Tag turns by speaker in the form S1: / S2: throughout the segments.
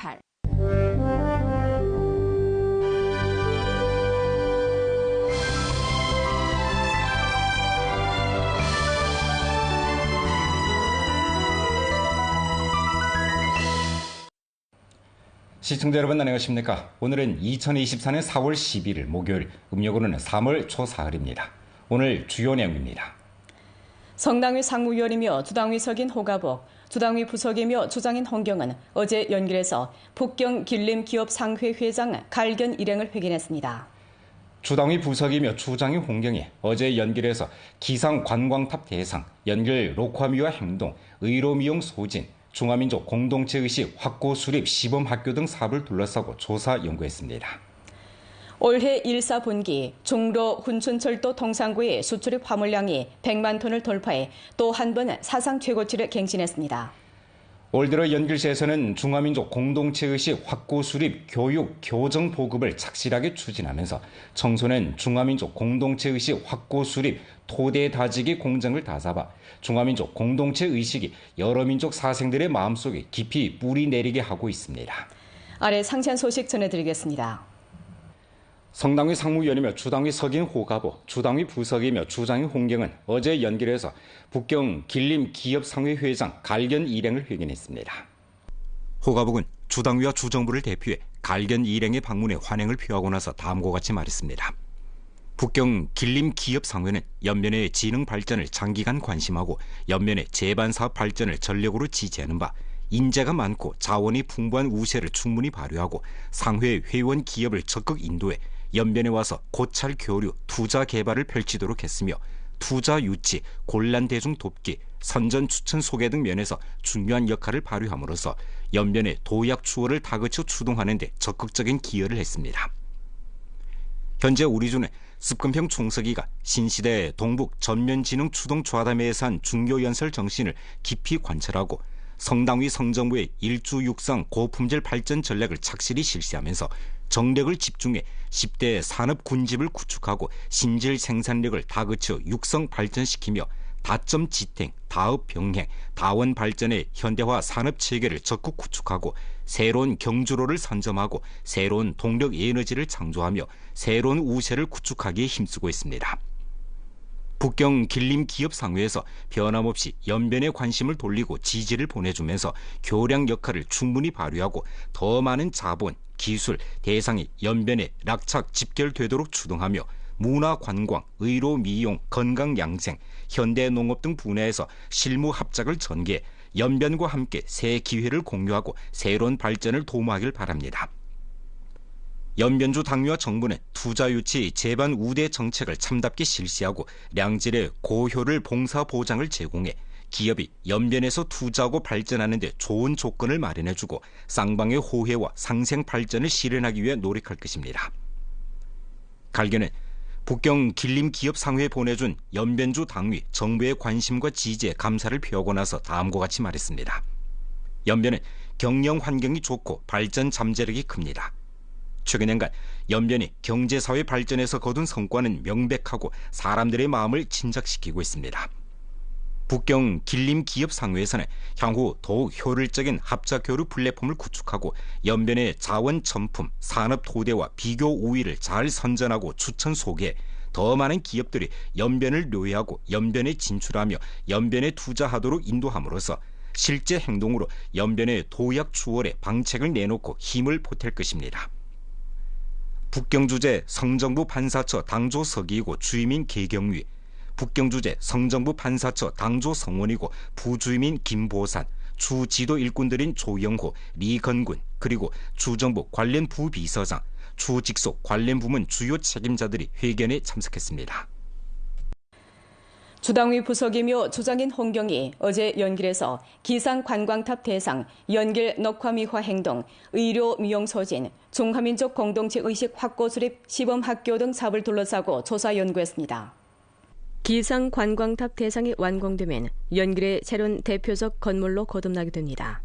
S1: 8.
S2: 시청자 여러분 안녕하십니까? 오늘은 2024년 4월 11일 목요일, 음력으로는 3월 초4일입니다. 오늘 주요 내용입니다.
S3: 성당위 상무위원이며 주당위 석인 호가복, 주당위 부석이며 주장인 홍경은 어제 연길에서 북경 길림 기업 상회 회장 갈견 일행을 회견했습니다.
S2: 주당위 부석이며 주장인 홍경이 어제 연길에서 기상 관광탑 대상, 연길 녹화미화 행동, 의료미용 소진, 중화민족 공동체의식 확고 수립 시범학교 등 사업을 둘러싸고 조사 연구했습니다.
S3: 올해 1사분기 중로 훈춘철도 동상구의 수출입 화물량이 100만 톤을 돌파해 또 한 번 사상 최고치를 갱신했습니다.
S2: 올 들어 연길시에서는 중화민족 공동체의식 확고 수립 교육, 교정 보급을 착실하게 추진하면서 청소년 중화민족 공동체의식 확고 수립 토대 다지기 공정을 다잡아 중화민족 공동체의식이 여러 민족 사생들의 마음속에 깊이 뿌리 내리게 하고 있습니다.
S3: 아래 상세한 소식 전해드리겠습니다.
S2: 성당위 상무위원이며 주당위 석인 호가보, 주당위 부석이며 주장인 홍경은 어제 연길에서 북경 길림 기업상회 회장 갈견 일행을 회견했습니다. 호가복은 주당위와 주정부를 대표해 갈견 일행의 방문에 환영을 표하고 나서 다음과 같이 말했습니다. 북경 길림 기업상회는 연면의 지능 발전을 장기간 관심하고 연면의 제반사업 발전을 전력으로 지지하는 바 인재가 많고 자원이 풍부한 우세를 충분히 발휘하고 상회 회원 기업을 적극 인도해 연변에 와서 고찰 교류, 투자 개발을 펼치도록 했으며 투자 유치, 곤란 대중 돕기, 선전 추천 소개 등 면에서 중요한 역할을 발휘함으로써 연변의 도약 추월을 다그쳐 추동하는 데 적극적인 기여를 했습니다. 현재 우리준의 습근평 총서기가 신시대 동북 전면진흥 추동 좌담회에서 한 중교연설 정신을 깊이 관찰하고 성당위 성정부의 일주육상 고품질 발전 전략을 착실히 실시하면서 정력을 집중해 10대 산업 군집을 구축하고 신질 생산력을 다그쳐 육성 발전시키며 다점 지탱, 다업 병행, 다원 발전의 현대화 산업 체계를 적극 구축하고 새로운 경주로를 선점하고 새로운 동력 에너지를 창조하며 새로운 우세를 구축하기에 힘쓰고 있습니다. 북경 길림 기업상회에서 변함없이 연변에 관심을 돌리고 지지를 보내주면서 교량 역할을 충분히 발휘하고 더 많은 자본, 기술, 대상이 연변에 락착 집결되도록 추동하며 문화 관광, 의료 미용, 건강 양생, 현대 농업 등 분야에서 실무 합작을 전개해 연변과 함께 새 기회를 공유하고 새로운 발전을 도모하길 바랍니다. 연변주 당위와 정부는 투자 유치 제반 우대 정책을 참답게 실시하고 량질의 고효율 봉사 보장을 제공해 기업이 연변에서 투자하고 발전하는 데 좋은 조건을 마련해주고 쌍방의 호혜와 상생 발전을 실현하기 위해 노력할 것입니다. 갈견은 북경 길림 기업상회에 보내준 연변주 당위 정부의 관심과 지지에 감사를 표하고 나서 다음과 같이 말했습니다. 연변은 경영 환경이 좋고 발전 잠재력이 큽니다. 최근 년간 연변이 경제사회 발전에서 거둔 성과는 명백하고 사람들의 마음을 진작시키고 있습니다. 북경 길림 기업상회에서는 향후 더욱 효율적인 합작교류 플랫폼을 구축하고 연변의 자원 첨품, 산업 토대와 비교 우위를 잘 선전하고 추천 소개해 더 많은 기업들이 연변을 노예하고 연변에 진출하며 연변에 투자하도록 인도함으로써 실제 행동으로 연변의 도약 추월에 방책을 내놓고 힘을 보탤 것입니다. 북경주재 성정부 판사처 당조 서기이고 주임인 계경위, 북경주재 성정부 판사처 당조 성원이고 부주임인 김보산, 주지도 일꾼들인 조영호, 리건군, 그리고 주정부 관련 부비서장, 주직속 관련 부문 주요 책임자들이 회견에 참석했습니다.
S3: 주당위 부석이며 주장인 홍경이 어제 연길에서 기상관광탑 대상, 연길 녹화미화 행동, 의료 미용 소진, 중화민족 공동체 의식 확고 수립 시범학교 등 사업을 둘러싸고 조사 연구했습니다. 기상관광탑 대상이 완공되면 연길의 새로운 대표적 건물로 거듭나게 됩니다.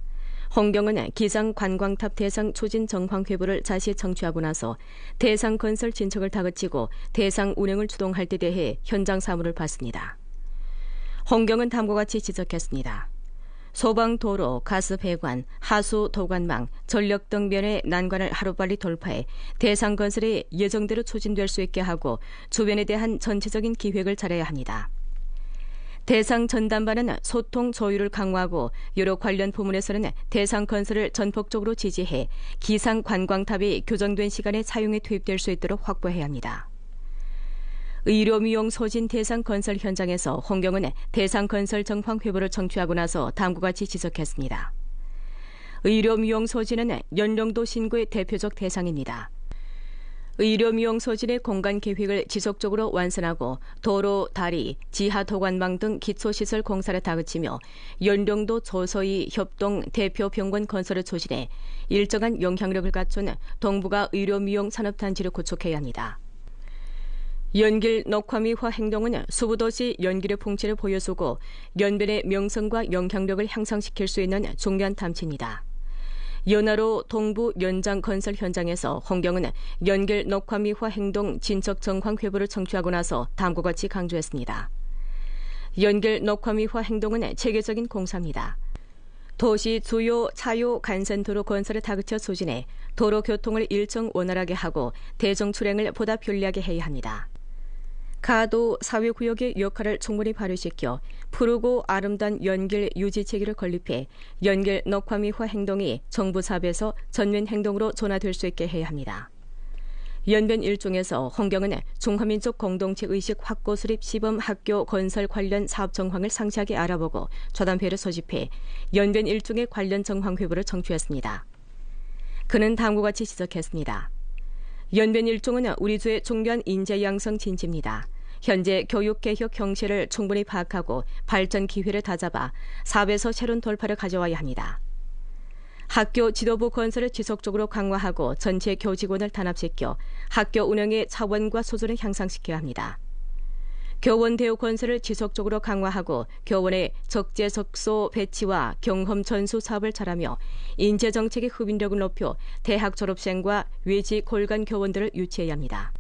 S3: 홍경은 기상관광탑 대상 추진 정황회부를 자세히 청취하고 나서 대상 건설 진척을 다그치고 대상 운행을 주동할 데 대해 현장 사무를 봤습니다. 홍경은 다음과 같이 지적했습니다. 소방도로, 가스배관, 하수 도관망, 전력 등 면의 난관을 하루빨리 돌파해 대상 건설이 예정대로 추진될 수 있게 하고 주변에 대한 전체적인 기획을 잘해야 합니다. 대상 전담반은 소통 조율을 강화하고 여러 관련 부문에서는 대상 건설을 전폭적으로 지지해 기상 관광탑이 교정된 시간에 사용에 투입될 수 있도록 확보해야 합니다. 의료 미용 소진 대상 건설 현장에서 홍경은 대상 건설 정황 회보를 청취하고 나서 다음과 같이 지적했습니다. 의료 미용 소진은 연령도 신고의 대표적 대상입니다. 의료 미용 소진의 공간 계획을 지속적으로 완선하고 도로, 다리, 지하 도관망 등 기초시설 공사를 다그치며 연령도 조서의 협동 대표 병원 건설을 추진해 일정한 영향력을 갖춘 동북아 의료 미용 산업단지를 구축해야 합니다. 연길 녹화미화 행동은 수부도시 연길의 풍치를 보여주고 연변의 명성과 영향력을 향상시킬 수 있는 중요한 탐지입니다. 연화로 동부 연장 건설 현장에서 홍경은 연길 녹화미화 행동 진척 정황 회보를 청취하고 나서 다음과 같이 강조했습니다. 연길 녹화미화 행동은 체계적인 공사입니다. 도시 주요 차요 간선도로 건설을 다그쳐 추진해 도로 교통을 일정 원활하게 하고 대중 출행을 보다 편리하게 해야 합니다. 가도 사회구역의 역할을 충분히 발휘시켜 푸르고 아름다운 연길 유지 체계를 건립해 연길 녹화미화 행동이 정부 사업에서 전면 행동으로 전환될 수 있게 해야 합니다. 연변 일종에서 홍경은 중화민족 공동체 의식 확고 수립 시범 학교 건설 관련 사업 정황을 상세하게 알아보고 좌단회를 소집해 연변 일종의 관련 정황 회보를 청취했습니다. 그는 다음과 같이 지적했습니다. 연변 일종은 우리 주의 중요한 인재 양성 진지입니다. 현재 교육개혁 형태를 충분히 파악하고 발전 기회를 다잡아 사업에서 새로운 돌파를 가져와야 합니다. 학교 지도부 건설을 지속적으로 강화하고 전체 교직원을 단합시켜 학교 운영의 차원과 수준을 향상시켜야 합니다. 교원 대우 건설을 지속적으로 강화하고 교원의 적재적소 배치와 경험 전수 사업을 잘하며 인재정책의 흡인력을 높여 대학 졸업생과 외지 골간 교원들을 유치해야 합니다.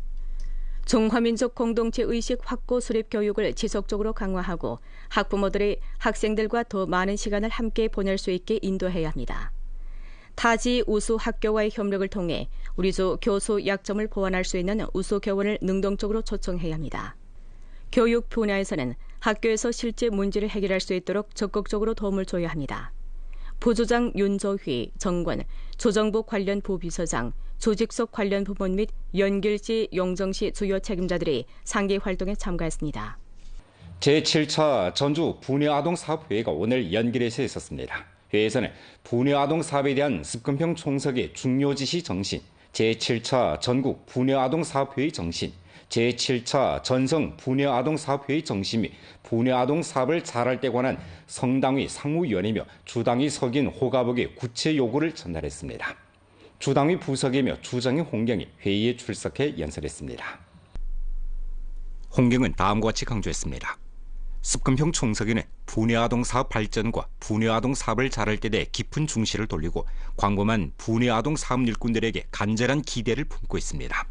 S3: 중화민족 공동체 의식 확고 수립 교육을 지속적으로 강화하고 학부모들이 학생들과 더 많은 시간을 함께 보낼 수 있게 인도해야 합니다. 타지 우수 학교와의 협력을 통해 우리 주 교수 약점을 보완할 수 있는 우수 교원을 능동적으로 초청해야 합니다. 교육 분야에서는 학교에서 실제 문제를 해결할 수 있도록 적극적으로 도움을 줘야 합니다. 부조장 윤조휘, 정권, 조정부 관련 부비서장, 조직속 관련 부문 및 연길시, 용정시 주요 책임자들이 상기 활동에 참가했습니다.
S2: 제7차 전주 분야아동사업회의가 오늘 연길에서 있었습니다. 회의에서는 분야아동사업에 대한 습근평 총석의 중요지시 정신, 제7차 전국 분야아동사업회의 정신, 제7차 전성 분야아동사업회의 정신 및 분야아동사업을 잘할 때 관한 성당위 상무위원이며 주당위 석인 호가복의 구체 요구를 전달했습니다. 주당위 부석이며 주장위 홍경이 회의에 출석해 연설했습니다. 홍경은 다음과 같이 강조했습니다. 습근평 총석에는 분야아동사업 발전과 분야아동사업을 잘할 때 대해 깊은 중시를 돌리고 광범한 분야아동사업 일꾼들에게 간절한 기대를 품고 있습니다.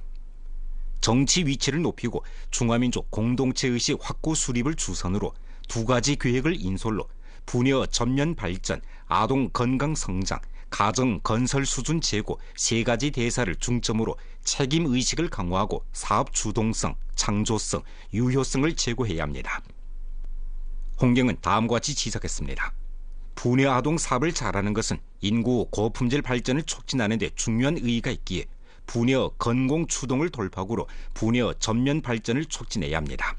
S2: 정치 위치를 높이고 중화민족 공동체의식 확고 수립을 주선으로 두 가지 계획을 인솔로 부녀 전면 발전, 아동 건강 성장, 가정 건설 수준 제고 세 가지 대사를 중점으로 책임 의식을 강화하고 사업 주동성, 창조성, 유효성을 제고해야 합니다. 홍경은 다음과 같이 지적했습니다. 부녀 아동 사업을 잘하는 것은 인구 고품질 발전을 촉진하는 데 중요한 의의가 있기에 부녀 건공 추동을 돌파구로 부녀 전면 발전을 촉진해야 합니다.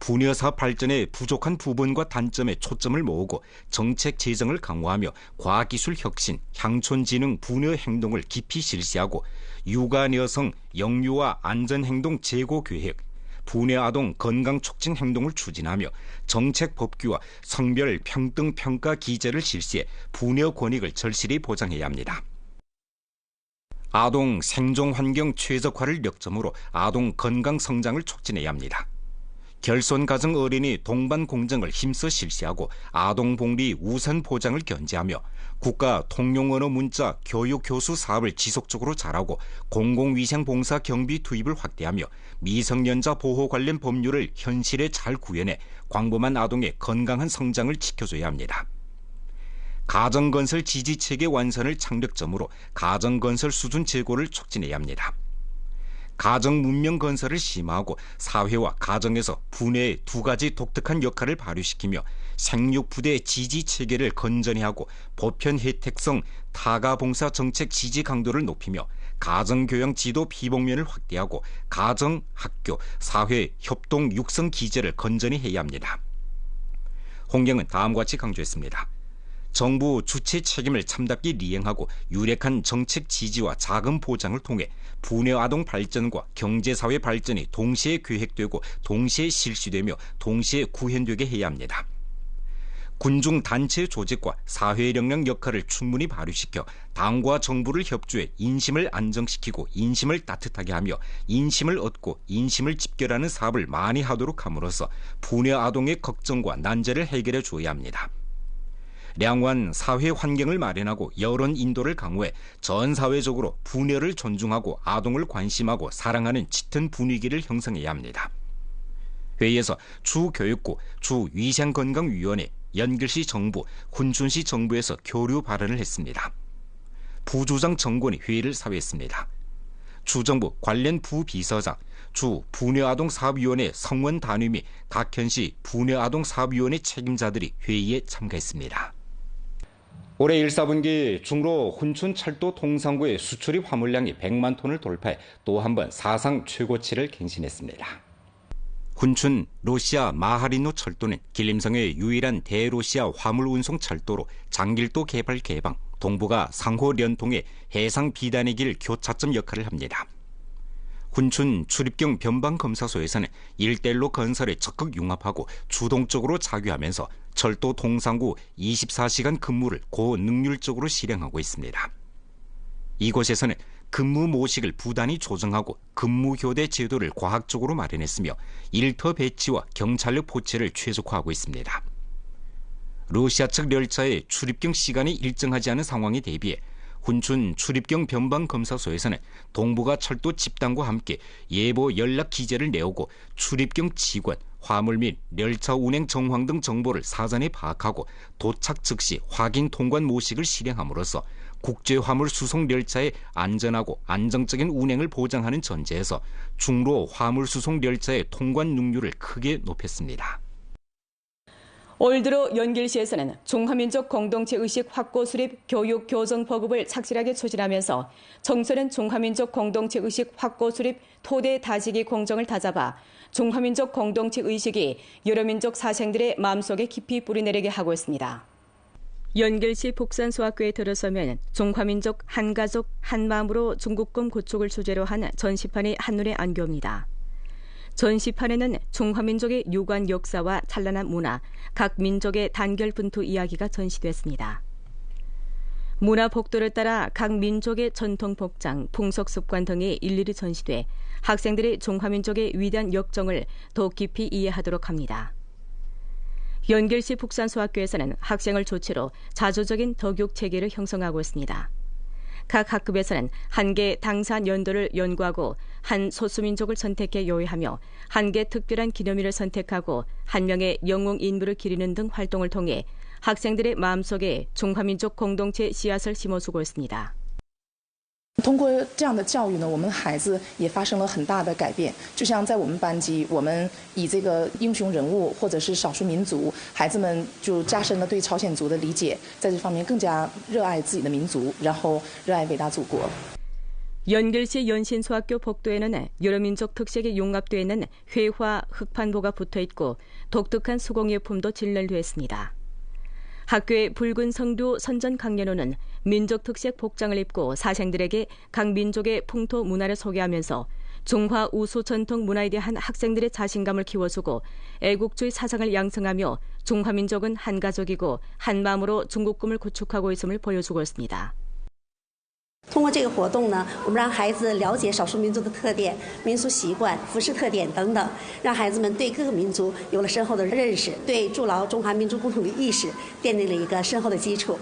S2: 부녀 사업 발전의 부족한 부분과 단점에 초점을 모으고 정책 제정을 강화하며 과학기술 혁신, 향촌지능 부녀 행동을 깊이 실시하고 육아 여성 영유아 안전행동 제고 계획, 부녀 아동 건강 촉진 행동을 추진하며 정책 법규와 성별 평등 평가 기제를 실시해 부녀 권익을 절실히 보장해야 합니다. 아동 생존 환경 최적화를 역점으로 아동 건강 성장을 촉진해야 합니다. 결손 가정 어린이 동반 공정을 힘써 실시하고 아동 복리 우선 보장을 견제하며 국가 통용 언어 문자 교육 교수 사업을 지속적으로 잘하고 공공위생 봉사 경비 투입을 확대하며 미성년자 보호 관련 법률을 현실에 잘 구현해 광범한 아동의 건강한 성장을 지켜줘야 합니다. 가정건설 지지체계 완선을 창력점으로 가정건설 수준 제고를 촉진해야 합니다. 가정문명 건설을 심화하고 사회와 가정에서 분해의 두 가지 독특한 역할을 발휘시키며 생육부대 지지체계를 건전히 하고 보편 혜택성 타가봉사 정책 지지 강도를 높이며 가정교양 지도 비봉면을 확대하고 가정, 학교, 사회 협동 육성 기제를 건전히 해야 합니다. 홍경은 다음과 같이 강조했습니다. 정부 주체 책임을 참답게 이행하고 유력한 정책 지지와 자금 보장을 통해 부녀 아동 발전과 경제사회 발전이 동시에 계획되고 동시에 실시되며 동시에 구현되게 해야 합니다. 군중 단체 조직과 사회의 역량 역할을 충분히 발휘시켜 당과 정부를 협조해 인심을 안정시키고 인심을 따뜻하게 하며 인심을 얻고 인심을 집결하는 사업을 많이 하도록 함으로써 부녀 아동의 걱정과 난제를 해결해 주어야 합니다. 량완 사회 환경을 마련하고 여론 인도를 강화해 전 사회적으로 부녀를 존중하고 아동을 관심하고 사랑하는 짙은 분위기를 형성해야 합니다. 회의에서 주교육부, 주위생건강위원회, 연길시 정부, 훈춘시 정부에서 교류 발언을 했습니다. 부주장 정권이 회의를 사회했습니다. 주정부 관련 부비서장, 주 부녀아동사업위원회 성원 단위 및 각 현시 부녀아동사업위원회 책임자들이 회의에 참가했습니다. 올해 1사분기 중로 훈춘철도 통상구의 수출입 화물량이 100만 톤을 돌파해 또 한 번 사상 최고치를 갱신했습니다. 훈춘 러시아 마하리노 철도는 길림성의 유일한 대로시아 화물 운송 철도로 장길도 개발 개방, 동부가 상호 연통의 해상 비단의 길 교차점 역할을 합니다. 훈춘 출입경 변방검사소에서는 일대일로 건설에 적극 융합하고 주동적으로 자규하면서 철도 통상구 24시간 근무를 고능률적으로 실행하고 있습니다. 이곳에서는 근무 모식을 부단히 조정하고 근무교대 제도를 과학적으로 마련했으며 일터 배치와 경찰력 포체를 최적화하고 있습니다. 러시아 측 열차의 출입경 시간이 일정하지 않은 상황에 대비해 훈춘 출입경 변방검사소에서는 동부가 철도 집단과 함께 예보 연락 기재를 내오고 출입경 직원, 화물 및 열차 운행 정황 등 정보를 사전에 파악하고 도착 즉시 확인 통관 모식을 실행함으로써 국제 화물 수송 열차의 안전하고 안정적인 운행을 보장하는 전제에서 중로 화물 수송 열차의 통관 능률을 크게 높였습니다.
S3: 올 들어 연길시에서는 중화민족 공동체 의식 확고 수립 교육 교정 보급을 착실하게 추진하면서 청소년 중화민족 공동체 의식 확고 수립 토대 다지기 공정을 다잡아 중화민족 공동체 의식이 여러 민족 사생들의 마음속에 깊이 뿌리내리게 하고 있습니다. 연길시 북산소학교에 들어서면 중화민족 한가족 한마음으로 중국금 구축을 주제로 한 전시판이 한눈에 안겨옵니다. 전시판에는 중화민족의 유관 역사와 찬란한 문화, 각 민족의 단결 분투 이야기가 전시됐습니다. 문화 복도를 따라 각 민족의 전통 복장, 풍속 습관 등이 일일이 전시돼 학생들이 중화민족의 위대한 역정을 더 깊이 이해하도록 합니다. 연길시 북산소학교에서는 학생을 주체로 자조적인 덕육 체계를 형성하고 있습니다. 각 학급에서는 한 개 당산 연도를 연구하고 한 소수민족을 선택해 요해하며 한 개 특별한 기념일을 선택하고 한 명의 영웅 인물을 기리는 등 활동을 통해 학생들의 마음속에 중화민족 공동체 씨앗을 심어주고 있습니다.
S1: 通过这样的教育呢，我们孩子也发生了很大的改变。就像在我们班级，我们以这个英雄人物或者是少数民族，孩子们就加深了对朝鲜族的理解，在这方面更加热爱自己的民族，然后热爱伟大祖国。
S3: 연길시 연신소학교 복도에는 여러 민족 특색이 융합되어 있는 회화 흑판보가 붙어있고 독특한 수공예품도 진열되었습니다. 학교의 붉은 성두 선전 강연호는 민족 특색 복장을 입고 사생들에게 각 민족의 풍토 문화를 소개하면서 중화 우수 전통 문화에 대한 학생들의 자신감을 키워주고 애국주의 사상을 양성하며 중화민족은 한 가족이고 한 마음으로 중국금을 구축하고 있음을 보여주고 있습니다.
S4: 通过这个活动呢，我们让孩子了解少数民族的特点、民俗习惯、服饰特点等等，让孩子们对各个民族有了深厚的认识，对筑牢中华民族共同的意识奠定了一个深厚的基础。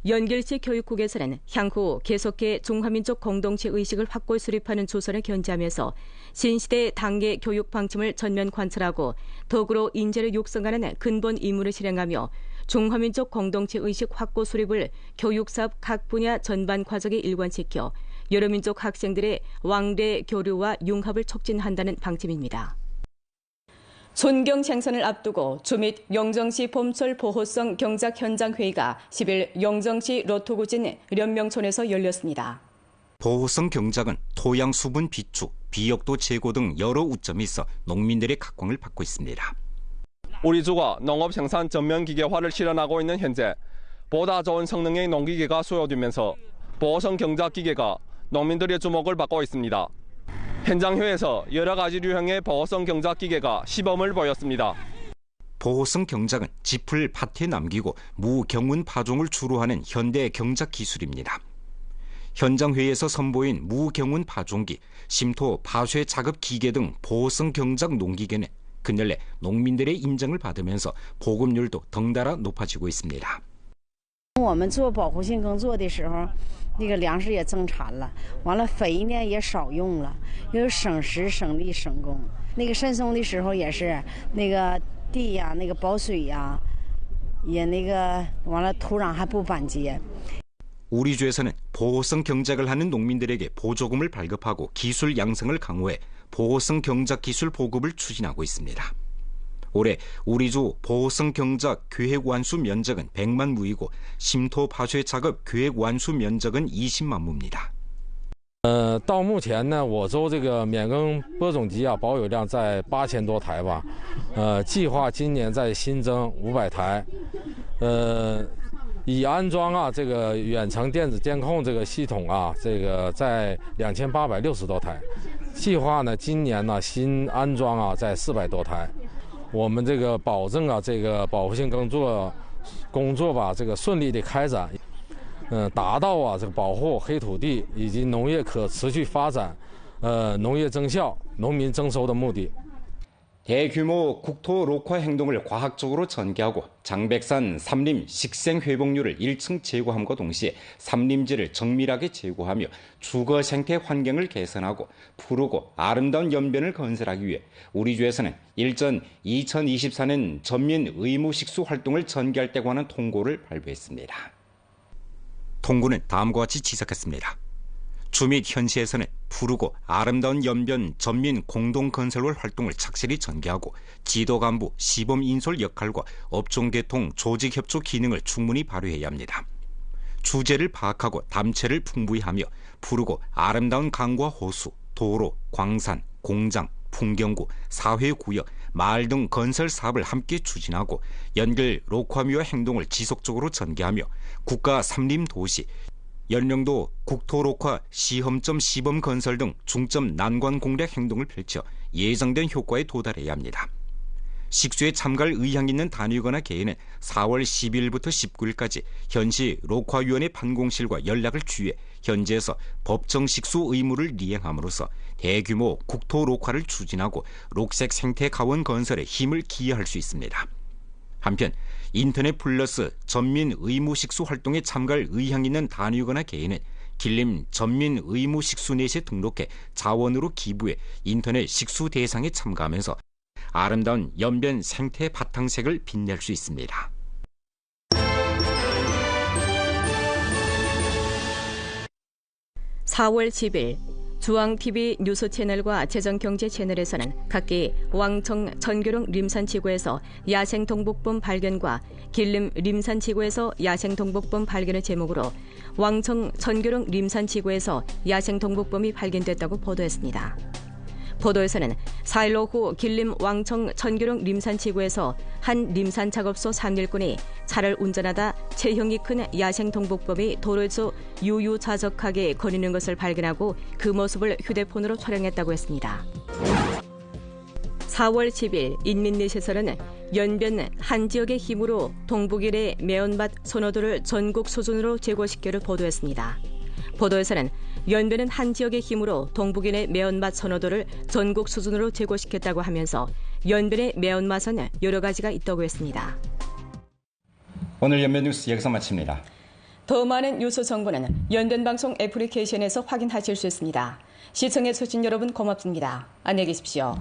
S3: 연길시 교육국에서는 향후 계속해 중화민족 공동체 의식을 확고히 수립하는 조선을 견지하면서 신시대 당계 교육 방침을 전면 관철하고 덕으로 인재를 육성하는 근본 임무를 실행하며 중화민족 공동체 의식 확고 수립을 교육사업 각 분야 전반 과정에 일관시켜 여러 민족 학생들의 왕래 교류와 융합을 촉진한다는 방침입니다. 손경 생선을 앞두고 주밋 영정시 봄철 보호성 경작 현장 회의가 10일 영정시 로토구진 련명촌에서 열렸습니다.
S2: 보호성 경작은 토양 수분 비축, 비역도 제고 등 여러 우점이 있어 농민들의 각광을 받고 있습니다.
S5: 우리 주가 농업 생산 전면 기계화를 실현하고 있는 현재 보다 좋은 성능의 농기계가 수요되면서 보호성 경작 기계가 농민들의 주목을 받고 있습니다. 현장회에서 여러 가지 유형의 보호성 경작 기계가 시범을 보였습니다.
S2: 보호성 경작은 짚을 밭에 남기고 무경운 파종을 주로 하는 현대 경작 기술입니다. 현장회의에서 선보인 무경운 파종기, 심토 파쇄 작업 기계 등 보호성 경작 농기계는 근래 농민들의 인정을 받으면서 보급률도 덩달아 높아지고 있습니다.
S6: 我们做保护性耕作的时候，那个粮食也增产了，完了肥呢也少用了，又省时省力省工。那个深松的时候也是，那个地呀，那个保水呀，也那个完了土壤还不板结。
S2: 우리 주에서는 보호성 경작을 하는 농민들에게 보조금을 발급하고 기술 양성을 강화해 보호성 경작 기술 보급을 추진하고 있습니다. 올해 우리 주 보호성 경작 계획 완수 면적은 100만亩이고 심토 파쇄 작업 계획 완수 면적은 20만亩입니다.
S7: 到目前呢，我州这个免耕播种机啊，保有量在8000多台吧，计划今年再新增500台，已安装啊这个远程电子监控这个系统啊，这个在2860多台，计划呢今年呢新安装啊在400多台。 我们这个保证啊，这个保护性耕作工作吧，这个顺利的开展，达到啊这个保护黑土地以及农业可持续发展，农业增效、农民增收的目的。
S2: 대규모 국토 녹화 행동을 과학적으로 전개하고 장백산 삼림 식생 회복률을 1층 제고함과 동시에 삼림지를 정밀하게 제고하며 주거 생태 환경을 개선하고 푸르고 아름다운 연변을 건설하기 위해 우리 주에서는 일전 2024년 전민 의무 식수 활동을 전개할 때 관한 통고를 발표했습니다. 통고는 다음과 같이 지적했습니다. 주 및 현시에서는 푸르고 아름다운 연변 전민 공동건설월 활동을 착실히 전개하고 지도 간부, 시범 인솔 역할과 업종개통, 조직협조 기능을 충분히 발휘해야 합니다. 주제를 파악하고 담체를 풍부히 하며 푸르고 아름다운 강과 호수, 도로, 광산, 공장, 풍경구, 사회구역, 마을 등 건설 사업을 함께 추진하고 연결 녹화미화 행동을 지속적으로 전개하며 국가 삼림도시, 연령도 국토록화 시험점 시범 건설 등 중점 난관 공략 행동을 펼쳐 예정된 효과에 도달해야 합니다. 식수에 참가할 의향 있는 단위거나 개인은 4월 12일부터 19일까지 현시 녹화위원회 판공실과 연락을 취해 현지에서 법정 식수 의무를 이행함으로써 대규모 국토 녹화를 추진하고 녹색 생태 가원 건설에 힘을 기여할 수 있습니다. 한편 인터넷 플러스 전민 의무 식수 활동에 참가할 의향 있는 단위거나 개인은 길림 전민 의무 식수 넷에 등록해 자원으로 기부해 인터넷 식수 대상에 참가하면서 아름다운 연변 생태 바탕색을 빛낼 수 있습니다.
S3: (4월 10일) 중앙TV 뉴스 채널과 재정경제 채널에서는 각기 왕청 천교릉 림산지구에서 야생 동북범 발견과 길림 림산지구에서 야생 동북범 발견의 제목으로 왕청 천교릉 림산지구에서 야생 동북범이 발견됐다고 보도했습니다. 보도에서는 4일 오후 길림 왕청 천교릉 림산지구에서 한 림산 작업소 3일꾼이 차를 운전하다 체형이 큰 야생 동북범이 도로에서 유유자적하게 거리는 것을 발견하고 그 모습을 휴대폰으로 촬영했다고 했습니다. 4월 10일 인민넷에서는 연변 한 지역의 힘으로 동북일의 매운맛 선호도를 전국 수준으로 제고시켜를 보도했습니다. 보도에서는 연변은 한 지역의 힘으로 동북인의 매운맛 선호도를 전국 수준으로 제고시켰다고 하면서 연변의 매운맛은 여러 가지가 있다고 했습니다.
S2: 오늘 연변 뉴스 여기서 마칩니다.
S3: 더 많은 뉴스 정보는 연변방송 애플리케이션에서 확인하실 수 있습니다. 시청해주신 여러분 고맙습니다. 안녕히 계십시오.